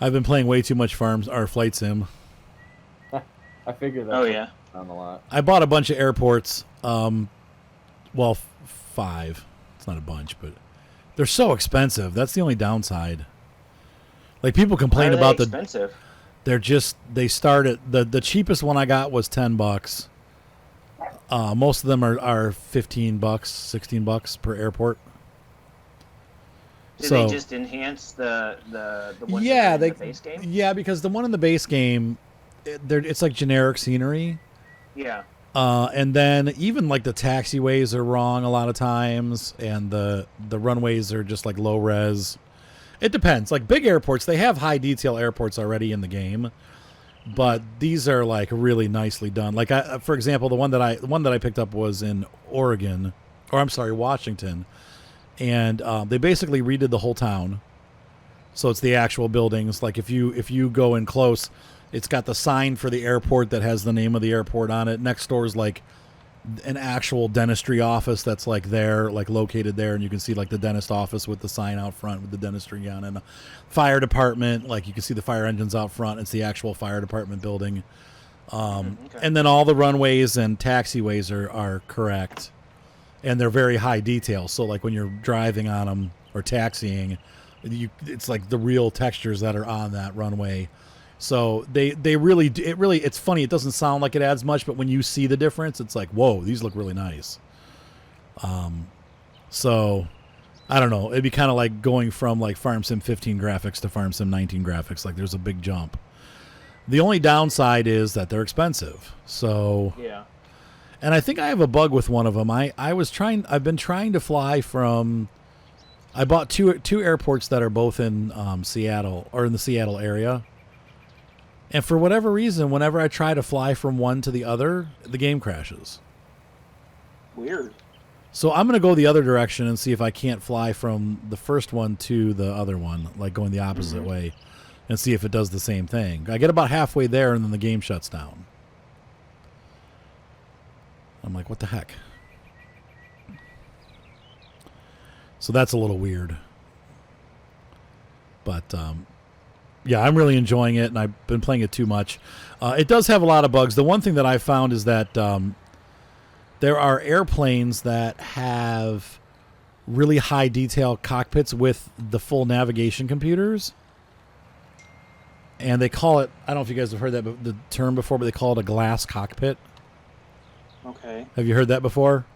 I've been playing way too much farms or flight sim. I figured that. Oh yeah. On a lot. I bought a bunch of airports. Well, 5. It's not a bunch, but they're so expensive. That's the only downside. Like people Why complain are they about expensive? they start at the cheapest one I got was $10. Most of them are $15, $16 per airport. Do they just enhance the ones that yeah, are in they the base game? yeah, because the one in the base game, it's like generic scenery. Yeah. And then even like the taxiways are wrong a lot of times, and the runways are just like low res. It depends. Like big airports, they have high detail airports already in the game, but these are like really nicely done. Like for example, the one that I picked up was in Oregon, or I'm sorry, Washington, and they basically redid the whole town. So it's the actual buildings. Like if you go in close, it's got the sign for the airport that has the name of the airport on it. Next door is like an actual dentistry office that's like there, like located there, and you can see like the dentist office with the sign out front with the dentistry on it. And fire department, like you can see the fire engines out front. It's the actual fire department building. Okay. And then all the runways and taxiways are correct, and they're very high detail. So like when you're driving on them or taxiing, it's like the real textures that are on that runway. So they really it's funny. It doesn't sound like it adds much, but when you see the difference, it's like, whoa, these look really nice. So I don't know. It'd be kind of like going from like Farm Sim 15 graphics to Farm Sim 19 graphics. Like there's a big jump. The only downside is that they're expensive. So Yeah. and I think I have a bug with one of them. I've been trying to fly from. I bought two airports that are both in Seattle or in the Seattle area. And for whatever reason, whenever I try to fly from one to the other, the game crashes. Weird. So I'm going to go the other direction and see if I can't fly from the first one to the other one, like going the opposite way, and see if it does the same thing. I get about halfway there, and then the game shuts down. I'm like, what the heck? So that's a little weird. But yeah, I'm really enjoying it, and I've been playing it too much. It does have a lot of bugs. The one thing that I found is that there are airplanes that have really high detail cockpits with the full navigation computers. And they call it, I don't know if you guys have heard the term before, but they call it a glass cockpit. Okay. Have you heard that before?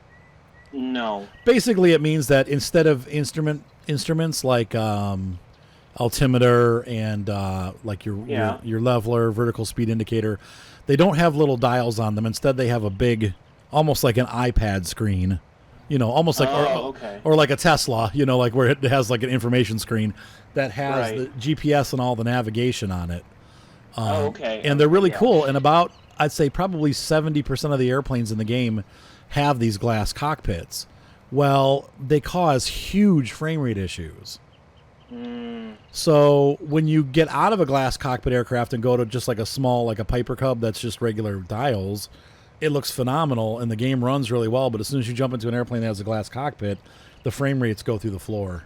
No. Basically, it means that instead of instruments like altimeter and like your leveler, vertical speed indicator, they don't have little dials on them. Instead, they have a big, almost like an iPad screen, almost like or like a Tesla, like where it has like an information screen that has the GPS and all the navigation on it. And they're really cool. And about, I'd say probably 70% of the airplanes in the game have these glass cockpits. Well, they cause huge frame rate issues. So when you get out of a glass cockpit aircraft and go to just like a small, like a Piper Cub that's just regular dials, it looks phenomenal and the game runs really well. But as soon as you jump into an airplane that has a glass cockpit, the frame rates go through the floor.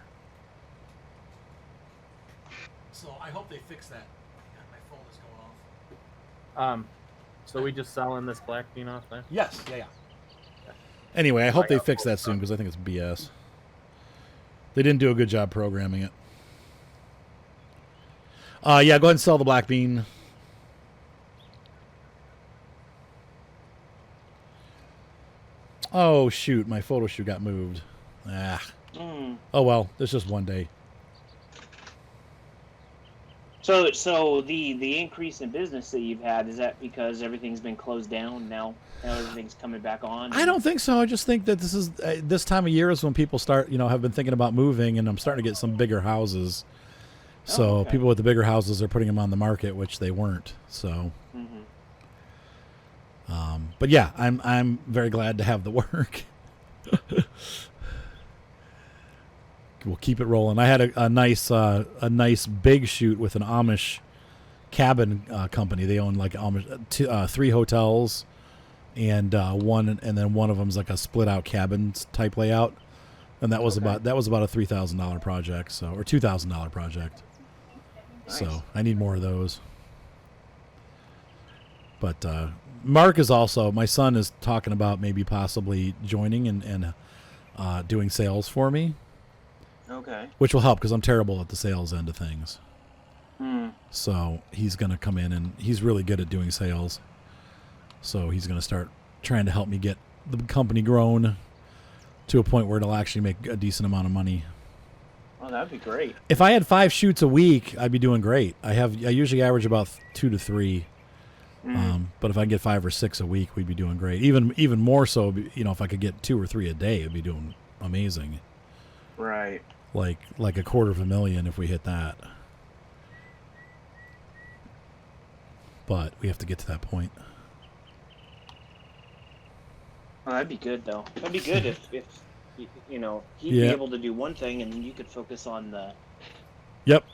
So I hope they fix that. My phone is going off. So we just selling this black bean off there? Yes. Yeah. Anyway, I hope they fix that soon because I think it's BS. They didn't do a good job programming it. Yeah, go ahead and sell the black bean. Oh, shoot. My photo shoot got moved. Oh, well. There's just one day. So the increase in business that you've had, is that because everything's been closed down now everything's coming back on? I don't think so. I just think that this is this time of year is when people start, have been thinking about moving, and I'm starting to get some bigger houses. So people with the bigger houses are putting them on the market, which they weren't. So, but yeah, I'm very glad to have the work. We'll keep it rolling. I had a nice big shoot with an Amish cabin company. They own like Amish 3 hotels and one, and then one of them's like a split out cabin type layout, and that was about a $3,000 project, or $2,000 project. Nice. So I need more of those. But Mark is also, my son is talking about maybe possibly joining and doing sales for me, Okay. which will help because I'm terrible at the sales end of things. Hmm. So he's going to come in and he's really good at doing sales. So he's going to start trying to help me get the company grown to a point where it'll actually make a decent amount of money. Oh, that'd be great. If I had 5 shoots a week, I'd be doing great. I usually average about 2 to 3. But if I get 5 or 6 a week, we'd be doing great. Even more so, if I could get 2 or 3 a day, it'd be doing amazing. Right. Like $250,000 if we hit that. But we have to get to that point. Oh, that'd be good, though. That'd be good if he'd be Yeah. able to do one thing and you could focus on the Yep.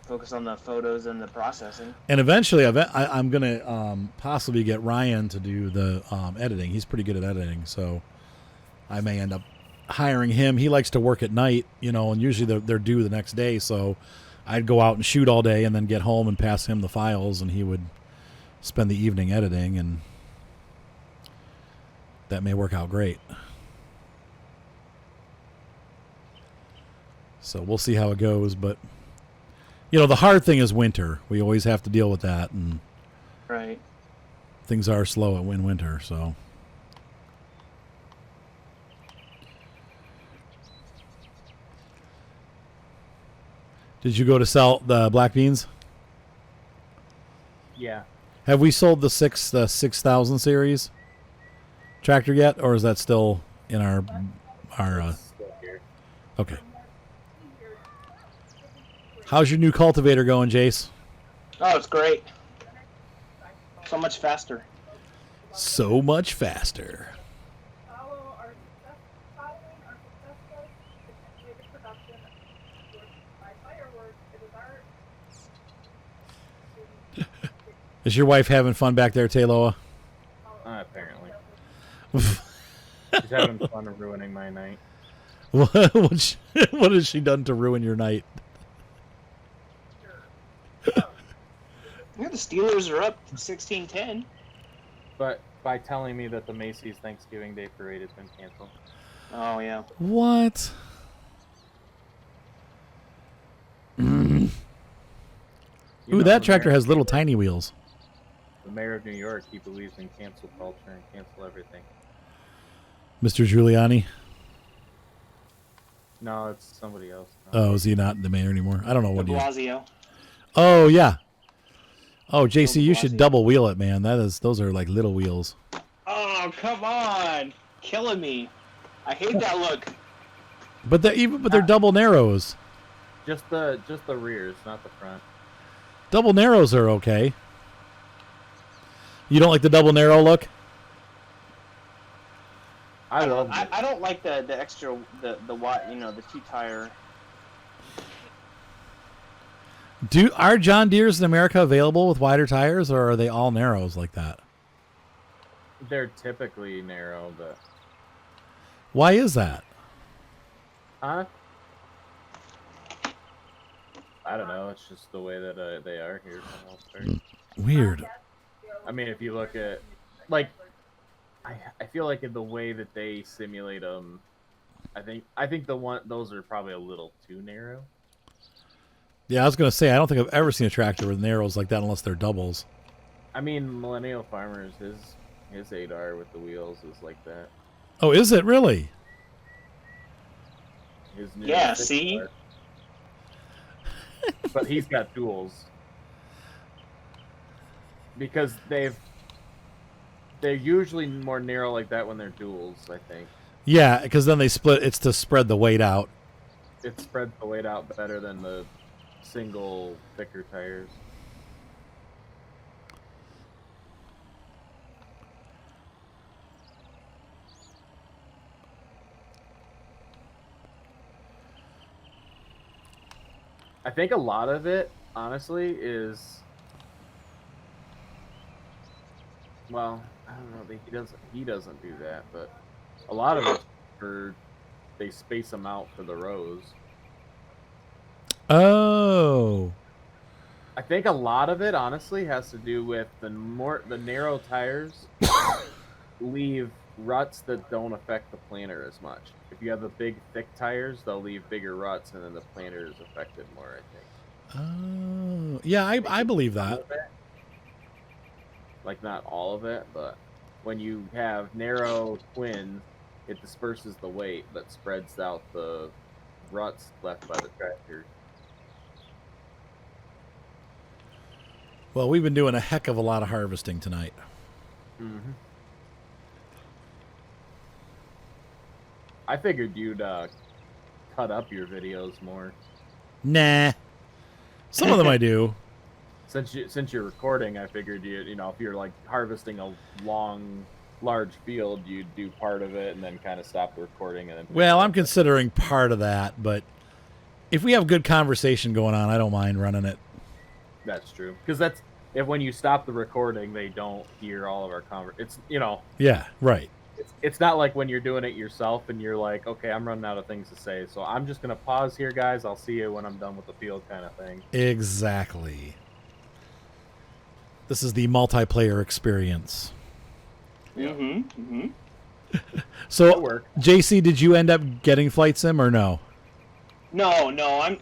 photos and the processing. And eventually, I'm going to possibly get Ryan to do the editing. He's pretty good at editing, so I may end up hiring him. He likes to work at night, and usually they're due the next day, so I'd go out and shoot all day and then get home and pass him the files, and he would spend the evening editing, and that may work out great. So we'll see how it goes, but the hard thing is winter. We always have to deal with that, and Right. things are slow in winter, so. Did you go to sell the black beans? Yeah. Have we sold the 6,000 series tractor yet, or is that still in our Still here. okay. How's your new cultivator going, Jace? Oh, it's great. So much faster. So much faster. Is your wife having fun back there, Tayloa? Apparently. She's having fun ruining my night. What has she done to ruin your night? Yeah, the Steelers are up 16-10. But by telling me that the Macy's Thanksgiving Day Parade has been canceled. Oh, yeah. What? Ooh, that tractor has little tiny wheels. The mayor of New York, he believes in cancel culture and cancel everything. Mr. Giuliani? No, it's somebody else. Oh, is he not the mayor anymore? I don't know De what he is. Blasio. Oh, yeah. Oh, JC, you should Blasio. double wheel it, man. Those are like little wheels. Oh, come on. Killing me. I hate that look. But they're double narrows. Just the rears, not the front. Double narrows are okay. You don't like the double narrow look? I love it. I don't like the extra the the 2-tire. Are John Deeres in America available with wider tires, or are they all narrows like that? They're typically narrow, but Why is that? I don't know. It's just the way that they are here for the most part. Weird. I mean, if you look at I feel like in the way that they simulate them, I think those are probably a little too narrow. Yeah, I was gonna say I don't think I've ever seen a tractor with narrows like that unless they're doubles. I mean, Millennial Farmers, his 8R with the wheels is like that. Oh, is it really? His new Yeah, 6R. see? But he's got duals because they're usually more narrow like that when they're duals. I think Yeah, because then they split. It's to spread the weight out. it spreads the weight out better than the single thicker tires. I think a lot of it, honestly, is well, I don't know. He doesn't do that, but a lot of it for they space them out for the rows. Oh, I think a lot of it, honestly, has to do with the narrow tires leave ruts that don't affect the planter as much. If you have the big, thick tires, they'll leave bigger ruts, and then the planter is affected more, I think. Oh, yeah, I believe that. Like, not all of it, but when you have narrow twins, it disperses the weight, but spreads out the ruts left by the tractor. Well, we've been doing a heck of a lot of harvesting tonight. Mm-hmm. I figured you'd cut up your videos more. Nah. Some of them I do. Since you're recording, I figured you know, if you're like harvesting a large field, you'd do part of it and then kind of stop the recording and then. Well, I'm considering part of that, but if we have good conversation going on, I don't mind running it. That's true, because that's if when you stop the recording, they don't hear all of our It's Yeah, right. It's not like when you're doing it yourself and you're like, okay, I'm running out of things to say, so I'm just gonna pause here, guys. I'll see you when I'm done with the field, kind of thing. Exactly. This is the multiplayer experience. Mm-hmm. So, JC, did you end up getting Flight Sim or no? No,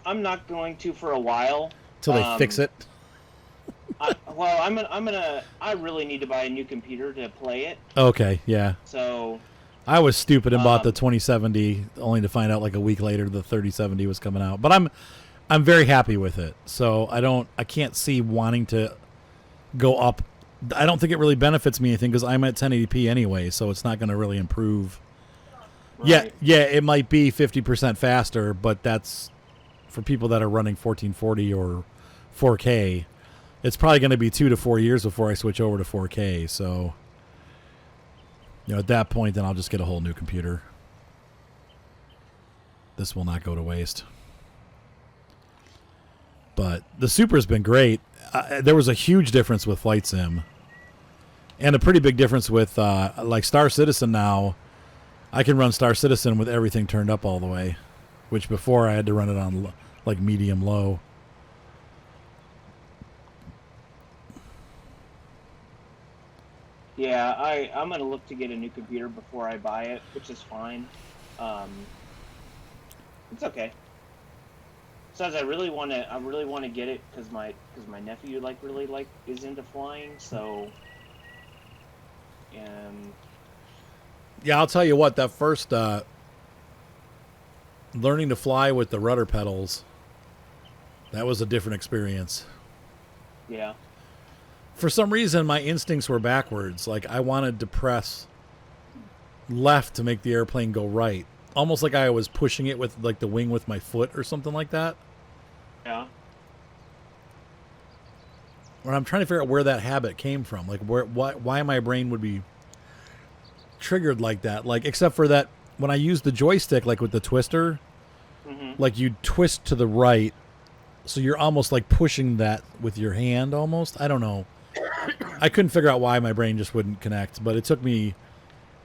I'm not going to for a while. Till they fix it. I really need to buy a new computer to play it. Okay, yeah. So I was stupid and bought the 2070 only to find out like a week later the 3070 was coming out. But I'm very happy with it. So I can't see wanting to go up. I don't think it really benefits me anything because I'm at 1080p anyway, so it's not going to really improve. Right. Yeah, it might be 50% faster, but that's for people that are running 1440 or 4K. It's probably going to be 2 to 4 years before I switch over to 4K. So, at that point, then I'll just get a whole new computer. This will not go to waste. But the Super's been great. There was a huge difference with Flight Sim. And a pretty big difference with, like, Star Citizen now. I can run Star Citizen with everything turned up all the way. Which before I had to run it on, like, medium-low. yeah, I'm gonna look to get a new computer before I buy it, which is fine. It's okay. Besides, I really want to get it because my nephew really is into flying. So, yeah, I'll tell you what. That first learning to fly with the rudder pedals, that was a different experience. Yeah. For some reason, my instincts were backwards. Like, I wanted to press left to make the airplane go right. Almost like I was pushing it with, like, the wing with my foot or something like that. Yeah. Or I'm trying to figure out where that habit came from. Like, why my brain would be triggered like that. Like, except for that, when I use the joystick, like with the twister, like you twist to the right, so you're almost like pushing that with your hand almost. I don't know. I couldn't figure out why my brain just wouldn't connect, but it took me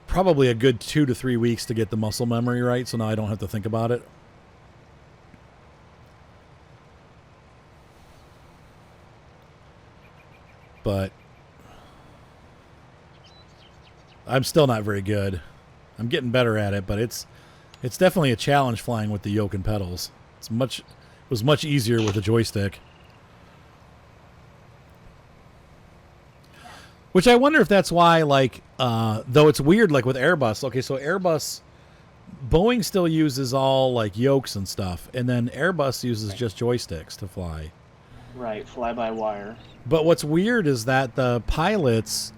probably a good 2 to 3 weeks to get the muscle memory right, so now I don't have to think about it. But I'm still not very good. I'm getting better at it, but it's definitely a challenge flying with the yoke and pedals. It was much easier with a joystick. Which I wonder if that's why, like, though it's weird, like with Airbus. Okay, so Airbus, Boeing still uses all, like, yokes and stuff, and then Airbus uses just joysticks to fly. Right, fly-by-wire. But what's weird is that the pilots,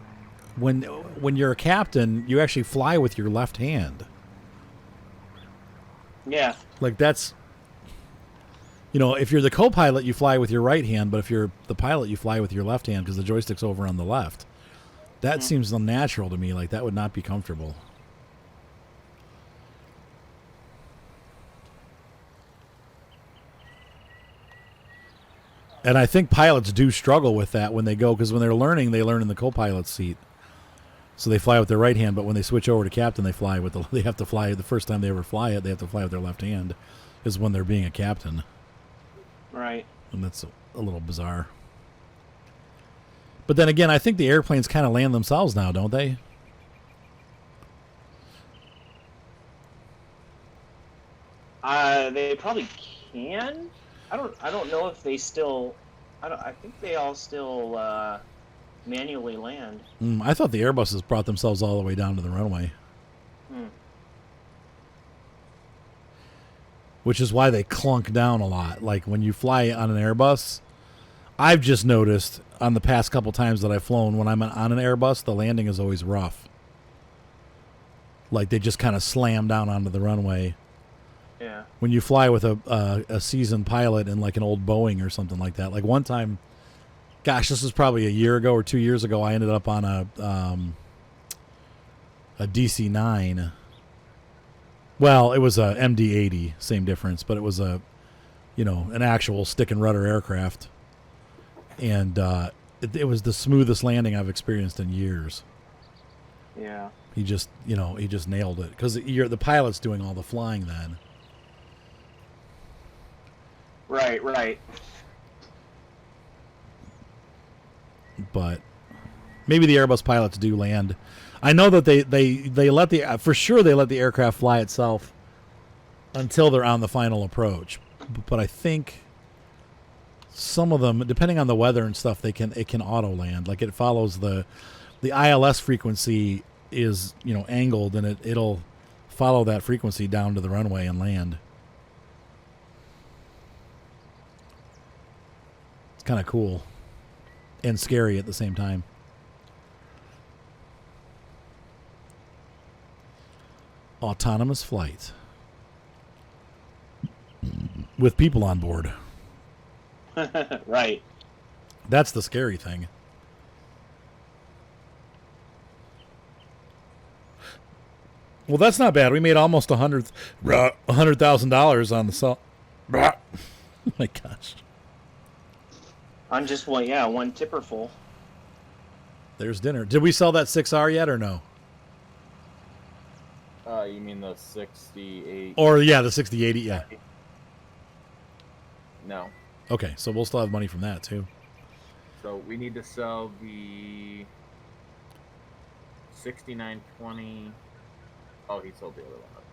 when you're a captain, you actually fly with your left hand. Yeah. Like, that's... if you're the co-pilot, you fly with your right hand, but if you're the pilot, you fly with your left hand because the joystick's over on the left. That seems unnatural to me. Like, that would not be comfortable. And I think pilots do struggle with that when they go, because when they're learning, they learn in the co-pilot seat. So they fly with their right hand, but when they switch over to captain, they have to fly, the first time they ever fly it, they have to fly with their left hand, is when they're being a captain. Right. And that's a little bizarre. But then again, I think the airplanes kind of land themselves now, don't they? They probably can. I don't know if they still. I think they all still manually land. I thought the Airbuses brought themselves all the way down to the runway. Which is why they clunk down a lot. Like when you fly on an Airbus, I've just noticed on the past couple times that I've flown, when I'm on an Airbus, the landing is always rough. Like they just kind of slam down onto the runway. Yeah. When you fly with a seasoned pilot in like an old Boeing or something like that. Like one time, gosh, this was probably a year ago or 2 years ago, I ended up on a DC-9. Well, it was a MD-80, same difference, but it was an actual stick and rudder aircraft, and it was the smoothest landing I've experienced in years. Yeah. He just nailed it because the pilot's doing all the flying then. Right. But maybe the Airbus pilots do land. I know that they let they let the aircraft fly itself until they're on the final approach. But I think some of them, depending on the weather and stuff, it can auto land. Like it follows the ILS frequency is angled, and it'll follow that frequency down to the runway and land. It's kind of cool and scary at the same time. Autonomous flight with people on board. Right. That's the scary thing. Well, that's not bad. We made almost $100,000 on the sell. Oh my gosh. On just one tipper full. There's dinner. Did we sell that 6R yet or no? You mean the 68? Or the 6080, yeah. No. Okay, so we'll still have money from that too. So we need to sell the 6920. Oh, he sold the other one.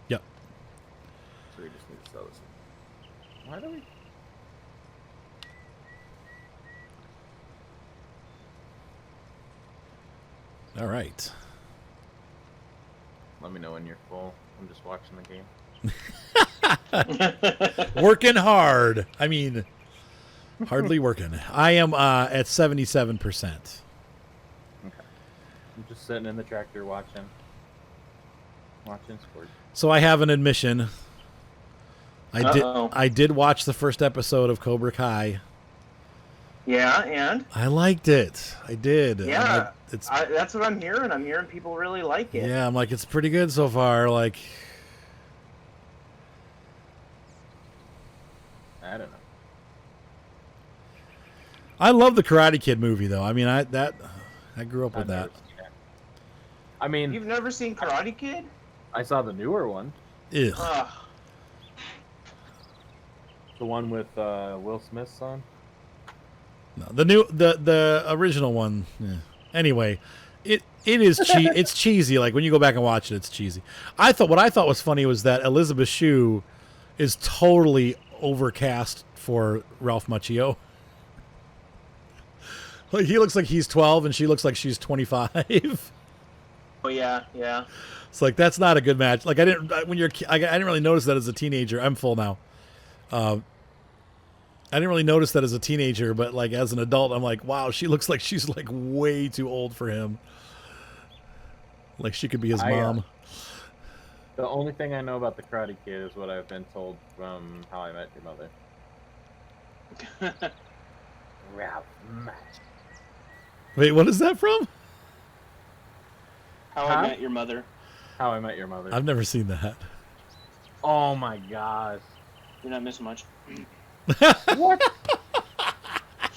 Yep. So we just need to sell this one. Why do we? All right. Let me know when you're full. I'm just watching the game. Working hard. I mean, hardly working. I am at 77%. Okay. I'm just sitting in the tractor watching sports. So I have an admission. Uh-oh. I did watch the first episode of Cobra Kai. Yeah, and? I liked it. I did. Yeah. That's what I'm hearing. I'm hearing people really like it. Yeah, I'm like, it's pretty good so far. Like, I don't know. I love the Karate Kid movie, though. I mean, I grew up with that. I mean, You've never seen Karate Kid? I saw the newer one. Ugh. The one with Will Smith's son. No, the original one. Yeah. Anyway, it is it's cheesy. Like when you go back and watch it, it's cheesy. What I thought was funny was that Elizabeth Shue is totally overcast for Ralph Macchio. Like he looks like he's 12 and she looks like she's 25. Oh yeah. It's like that's not a good match. Like I didn't really notice that as a teenager. I'm full now. I didn't really notice that as a teenager, but like as an adult, I'm like, wow, she looks like she's like way too old for him. Like she could be his mom. The only thing I know about the Karate Kid is what I've been told from How I Met Your Mother. Ralph Macchio. Wait, what is that from? How I Met Your Mother. How I Met Your Mother. I've never seen that. Oh my gosh. You're not missing much. What?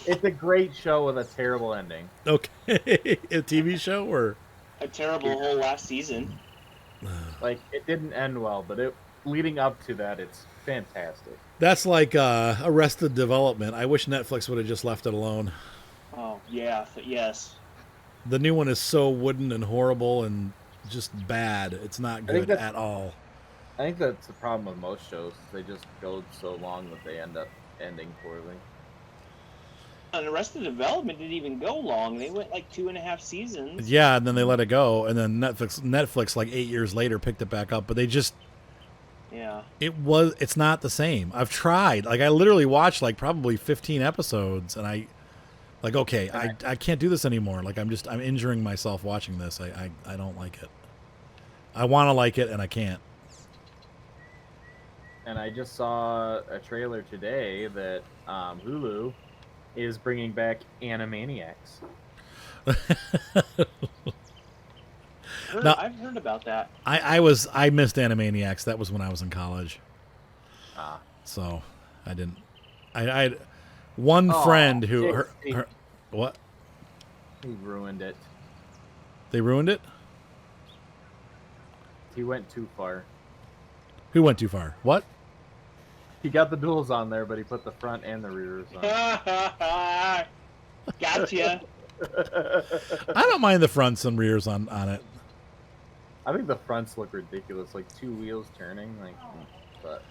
It's a great show with a terrible ending. Okay. A TV show or a terrible whole last season. Like it didn't end well, but leading up to that, it's fantastic. That's like Arrested Development. I wish Netflix would have just left it alone. Oh yeah, yes. The new one is so wooden and horrible and just bad. It's not I think good that's at all. I think that's the problem with most shows. They just go so long that they end up ending poorly. And the rest of the development didn't even go long. They went like 2.5 seasons. Yeah, and then they let it go, and then Netflix like 8 years later picked it back up, but they just Yeah. it's not the same. I've tried. Like I literally watched like probably 15 episodes and okay, I can't do this anymore. Like I'm injuring myself watching this. I don't like it. I want to like it and I can't. And I just saw a trailer today that Hulu is bringing back Animaniacs. Now, I've heard about that. I missed Animaniacs. That was when I was in college. So I didn't. I had one friend who what? He ruined it. They ruined it? He went too far. Who went too far? What? He got the duals on there, but he put the front and the rears on. Gotcha. I don't mind the fronts and rears on it. I think the fronts look ridiculous, like two wheels turning. Like, but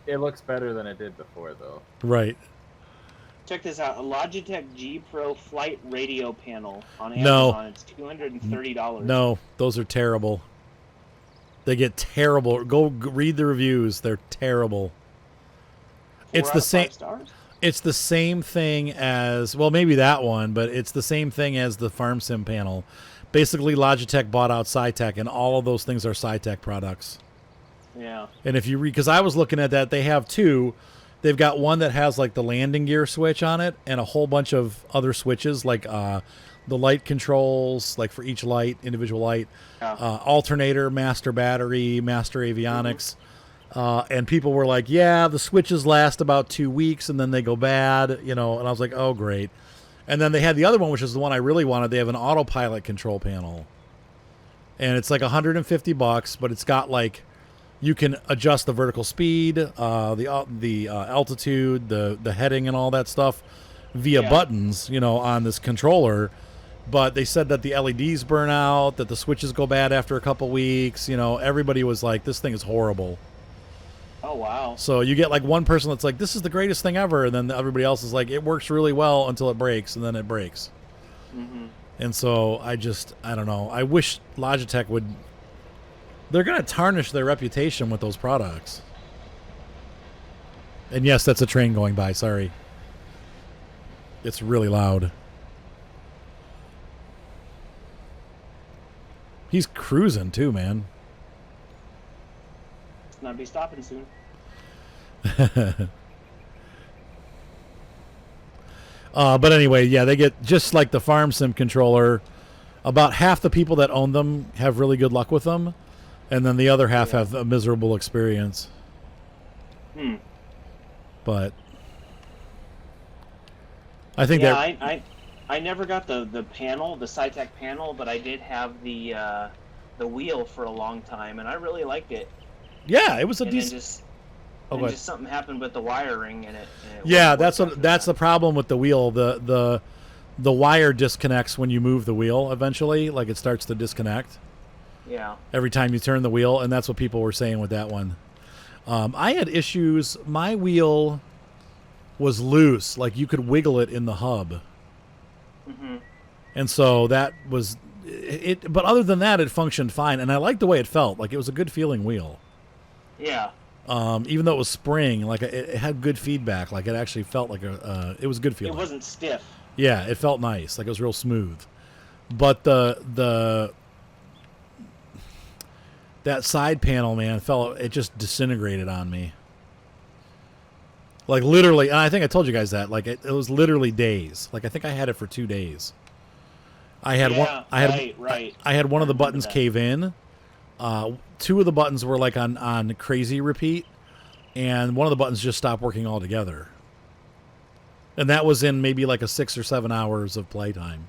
it looks better than it did before, though. Right. Check this out: a Logitech G Pro Flight radio panel on Amazon. No. It's $230. No, those are terrible. They get terrible. Go read the reviews. They're terrible. It's the same. 4 out of 5 stars? It's the same thing as, well, maybe that one, but it's the same thing as the Farm Sim panel. Basically, Logitech bought out SciTech, and all of those things are SciTech products. Yeah. And if you read, because I was looking at that, they have two. They've got one that has like the landing gear switch on it, and a whole bunch of other switches, like the light controls, like for each light, individual light, alternator, master battery, master avionics. And people were like, yeah, the switches last about 2 weeks and then they go bad, and I was like, oh, great. And then they had the other one, which is the one I really wanted. They have an autopilot control panel. And it's like $150, but it's got like, you can adjust the vertical speed, the altitude, the heading and all that stuff via buttons, on this controller. But they said that the LEDs burn out, that the switches go bad after a couple weeks. Everybody was like, this thing is horrible. Oh, wow. So you get like one person that's like, this is the greatest thing ever. And then everybody else is like, it works really well until it breaks, and then it breaks. Mm-hmm. And so I don't know. I wish Logitech would. They're going to tarnish their reputation with those products. And yes, that's a train going by. Sorry. It's really loud. He's cruising too, man. Not be stopping soon. But anyway, yeah, they get just like the Farm Sim controller. About half the people that own them have really good luck with them, and then the other half have a miserable experience. But I think I never got the panel, the SciTech panel, but I did have the wheel for a long time, and I really liked it. Yeah, it was a and decent. Then just something happened with the wiring, and it yeah, that's the problem with the wheel. The wire disconnects when you move the wheel. Eventually, like it starts to disconnect. Yeah. Every time you turn the wheel, and that's what people were saying with that one. I had issues. My wheel was loose, like you could wiggle it in the hub. Mm-hmm. And so that was it. But other than that, it functioned fine, and I liked the way it felt. Like it was a good feeling wheel. Yeah. Even though it was spring, like it had good feedback. Like it actually felt like it was good feeling. It wasn't stiff. Yeah, it felt nice. Like it was real smooth. But that side panel, man, it just disintegrated on me. Like literally, and I think I told you guys that. Like it was literally days. Like I think I had it for 2 days. I had I had one of the buttons cave in. 2 of the buttons were like on crazy repeat, and one of the buttons just stopped working altogether. And that was in maybe like a 6 or 7 hours of playtime.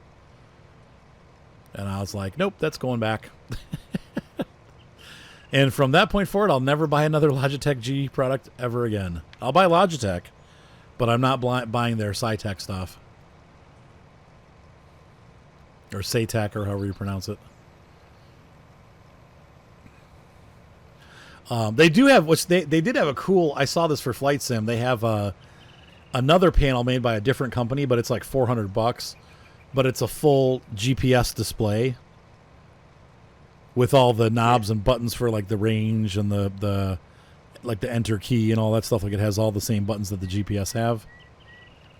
And I was like, nope, that's going back. And from that point forward, I'll never buy another Logitech G product ever again. I'll buy Logitech, but I'm not buying their Cytec stuff. Or Saytec, or however you pronounce it. They do have, which they did have a cool, I saw this for Flight Sim. They have another panel made by a different company, but it's like $400. But it's a full GPS display with all the knobs and buttons for like the range and the like the enter key and all that stuff. Like it has all the same buttons that the GPS have.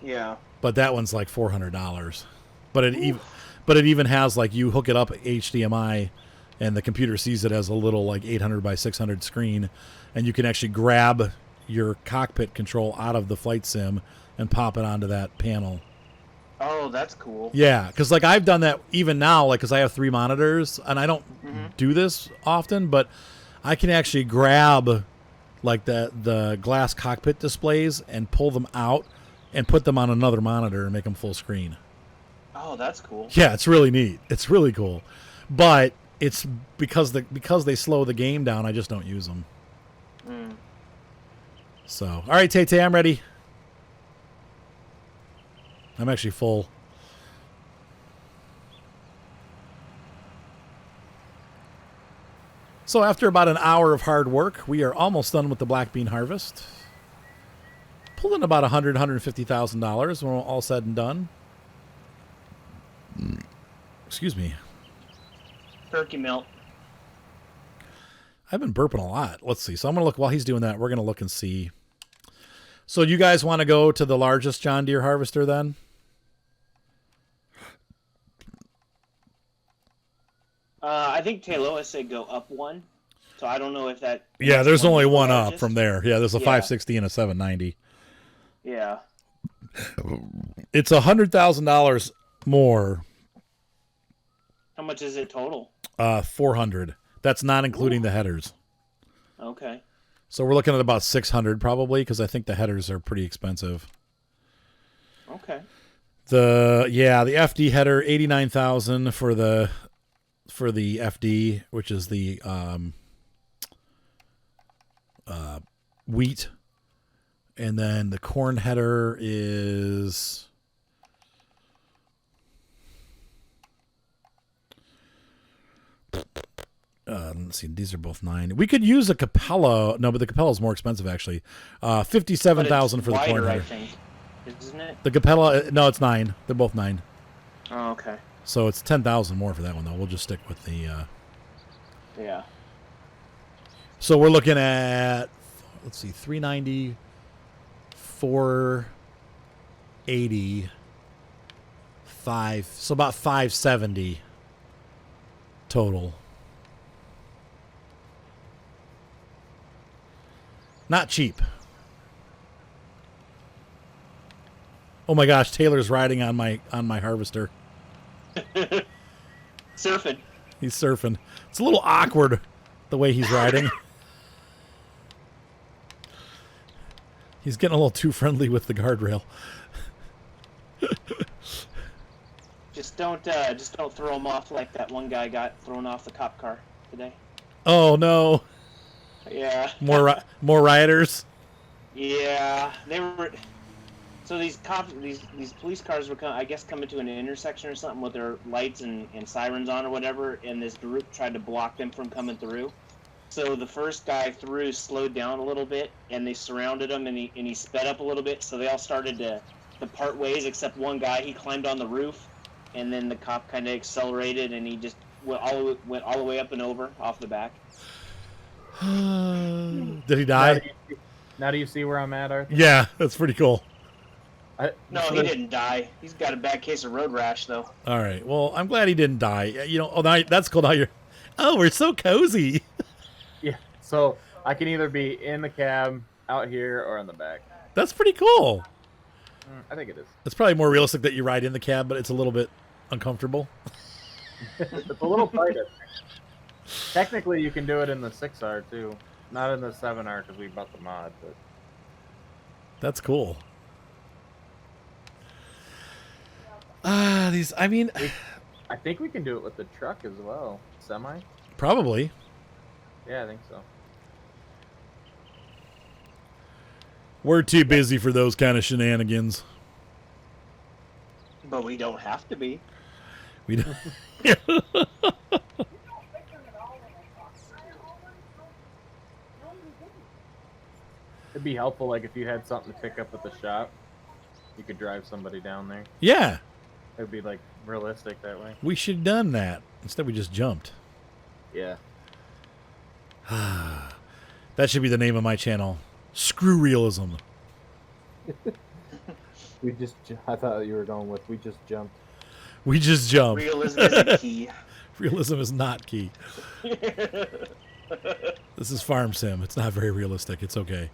Yeah. But that one's like $400. But it even has like you hook it up HDMI and the computer sees it as a little like 800 by 600 screen, and you can actually grab your cockpit control out of the Flight Sim and pop it onto that panel. Oh, that's cool. Yeah, because like I've done that even now, like because I have 3 monitors and I don't do this often, but I can actually grab like the glass cockpit displays and pull them out and put them on another monitor and make them full screen. Oh, that's cool. Yeah, it's really neat. It's really cool, but it's because they slow the game down. I just don't use them. So, all right, Tay Tay, I'm ready. I'm actually full. So after about an hour of hard work, we are almost done with the black bean harvest. Pulled in about $150,000 when we're all said and done. Excuse me. Turkey melt. I've been burping a lot. Let's see. So I'm going to look while he's doing that. We're going to look and see. So you guys want to go to the largest John Deere harvester then? I think Taylor said go up one. So I don't know if that... Yeah, there's only one largest. up from there. Yeah, there's a 560 and a 790. Yeah. It's $100,000 more. How much is it total? 400. That's not including the headers. Okay. So we're looking at about 600 probably, because I think the headers are pretty expensive. Okay. The FD header, 89,000 for the FD, which is the wheat, and then the corn header is let's see, these are both 9. We could use a Capella. No, but the Capella is more expensive actually. 57,000 for the corn header. I think. Isn't it? The Capella, no, it's 9. They're both 9. Oh, okay. So it's 10,000 more for that one though. We'll just stick with the. Yeah. So we're looking at, let's see, 390, 480, 5. So about 570 total. Not cheap. Oh my gosh, Taylor's riding on my harvester. Surfing. He's surfing. It's a little awkward the way he's riding. He's getting a little too friendly with the guardrail. Just don't throw him off like that one guy got thrown off the cop car today. Oh no. Yeah. More rioters. Yeah, they were. So these cops, these police cars were, I guess, coming to an intersection or something with their lights and sirens on or whatever, and this group tried to block them from coming through. So the first guy through slowed down a little bit, and they surrounded him, and he sped up a little bit. So they all started to part ways, except one guy. He climbed on the roof, and then the cop kind of accelerated, and he just went all the way up and over off the back. Did he die? Now do you see where I'm at, Arthur? Yeah, that's pretty cool. No, he didn't die. He's got a bad case of road rash, though. All right. Well, I'm glad he didn't die. You know, that's cool. Now you're. Oh, we're so cozy. Yeah. So I can either be in the cab, out here, or in the back. That's pretty cool. I think it is. It's probably more realistic that you ride in the cab, but it's a little bit uncomfortable. It's a little tighter. Technically, you can do it in the 6R too, not in the 7R because we bought the mod. But that's cool. These. I mean, I think we can do it with the truck as well. Semi. Probably. Yeah, I think so. We're too busy for those kind of shenanigans. But we don't have to be. We don't. It'd be helpful, like, if you had something to pick up at the shop, you could drive somebody down there. Yeah, It'd be, like, realistic that way. we should have done that. Instead, we just jumped. Yeah. That should be the name of my channel. Screw realism. I thought you were going with we just jumped. We just jumped. Realism is a key. Realism is not key. This is farm sim. It's not very realistic. It's okay.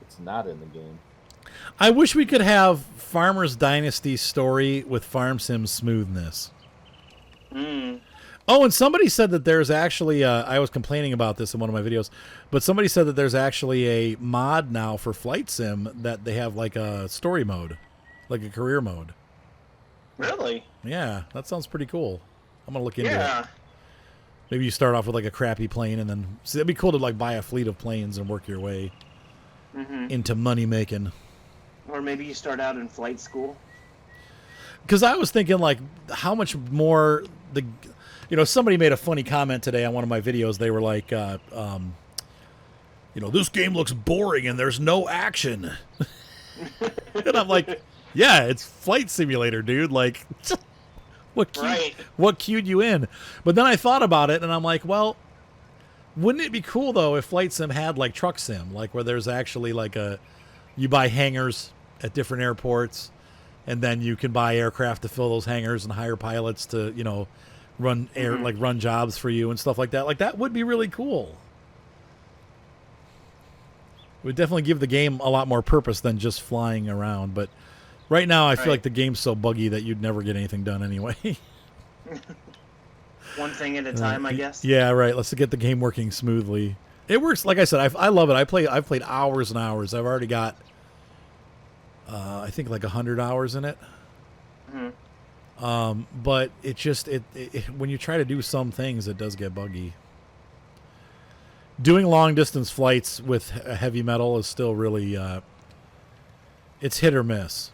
It's not in the game. I wish we could have Farmer's Dynasty story with farm sim smoothness. Mm. Oh, and somebody said that there's actually, I was complaining about this in one of my videos, but somebody said that there's actually a mod now for Flight Sim that they have like a story mode, like a career mode. Really? Yeah, that sounds pretty cool. I'm going to look into Yeah. it. Maybe you start off with like a crappy plane and then, see, it'd be cool to like buy a fleet of planes and work your way into money making. Or maybe you start out in flight school. Because I was thinking like how much more the... You know, somebody made a funny comment today on one of my videos. They were like, you know, this game looks boring and there's no action. And I'm like, yeah, it's Flight Simulator, dude. Like, what cued you in? But then I thought about it and I'm like, well, wouldn't it be cool though if Flight Sim had like Truck Sim, like where there's actually like you buy hangars at different airports and then you can buy aircraft to fill those hangars and hire pilots to, you know, run jobs for you and stuff like that. Like that would be really cool. It would definitely give the game a lot more purpose than just flying around. But right now, I feel like the game's so buggy that you'd never get anything done anyway. One thing at a time, I guess. Yeah, right. Let's get the game working smoothly. It works. Like I said, I love it. I've played hours and hours. I've already got, I think like 100 hours in it. But it just when you try to do some things, it does get buggy. Doing long distance flights with heavy metal is still really it's hit or miss.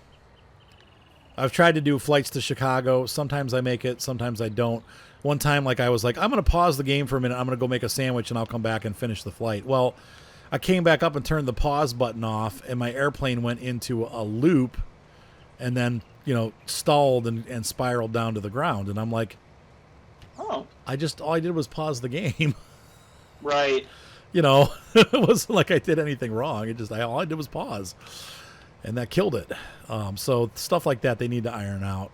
I've tried to do flights to Chicago. Sometimes I make it, sometimes I don't. One time, like I was like, I'm going to pause the game for a minute. I'm going to go make a sandwich and I'll come back and finish the flight. Well, I came back up and turned the pause button off, and my airplane went into a loop, and then, you know, stalled and spiraled down to the ground. And I'm like, Oh. all I did was pause the game. Right. You know, it wasn't like I did anything wrong. All I did was pause, and that killed it. So stuff like that, they need to iron out.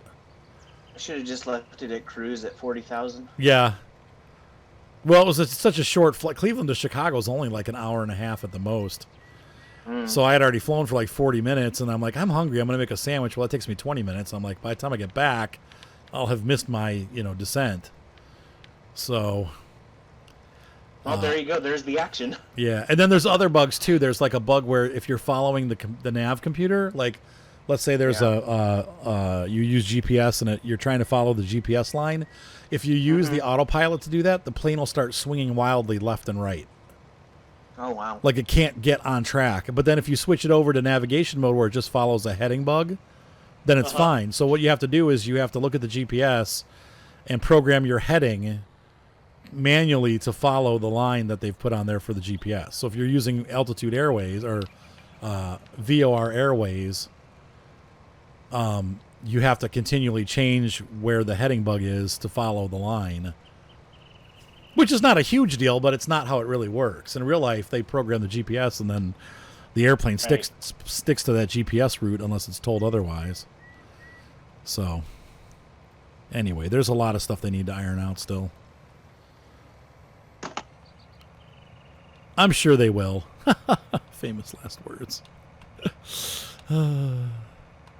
I should have just left it at cruise at 40,000. Yeah. Well, it was such a short flight. Cleveland to Chicago is only like an hour and a half at the most. So I had already flown for like 40 minutes, and I'm like, I'm hungry. I'm going to make a sandwich. Well, it takes me 20 minutes. I'm like, by the time I get back, I'll have missed my, descent. So. Well, there you go. There's the action. Yeah, and then there's other bugs too. There's like a bug where if you're following the nav computer, like let's say there's you use GPS and you're trying to follow the GPS line. If you use the autopilot to do that, the plane will start swinging wildly left and right. Oh, wow. Like it can't get on track. But then if you switch it over to navigation mode where it just follows a heading bug, then it's fine. So what you have to do is you have to look at the GPS and program your heading manually to follow the line that they've put on there for the GPS. So if you're using Altitude Airways or VOR Airways, you have to continually change where the heading bug is to follow the line. Which is not a huge deal, but it's not how it really works. In real life, they program the GPS and then the airplane sticks to that GPS route unless it's told otherwise. So, anyway, there's a lot of stuff they need to iron out still. I'm sure they will. Famous last words. It's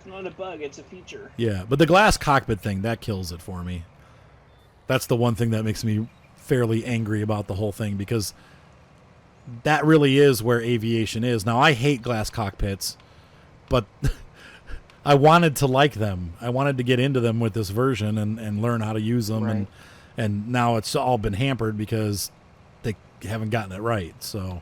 not a bug, it's a feature. Yeah, but the glass cockpit thing, that kills it for me. That's the one thing that makes me fairly angry about the whole thing, because that really is where aviation is. Now, I hate glass cockpits, but I wanted to like them. I wanted to get into them with this version and learn how to use them. Right. And now it's all been hampered because haven't gotten it right. So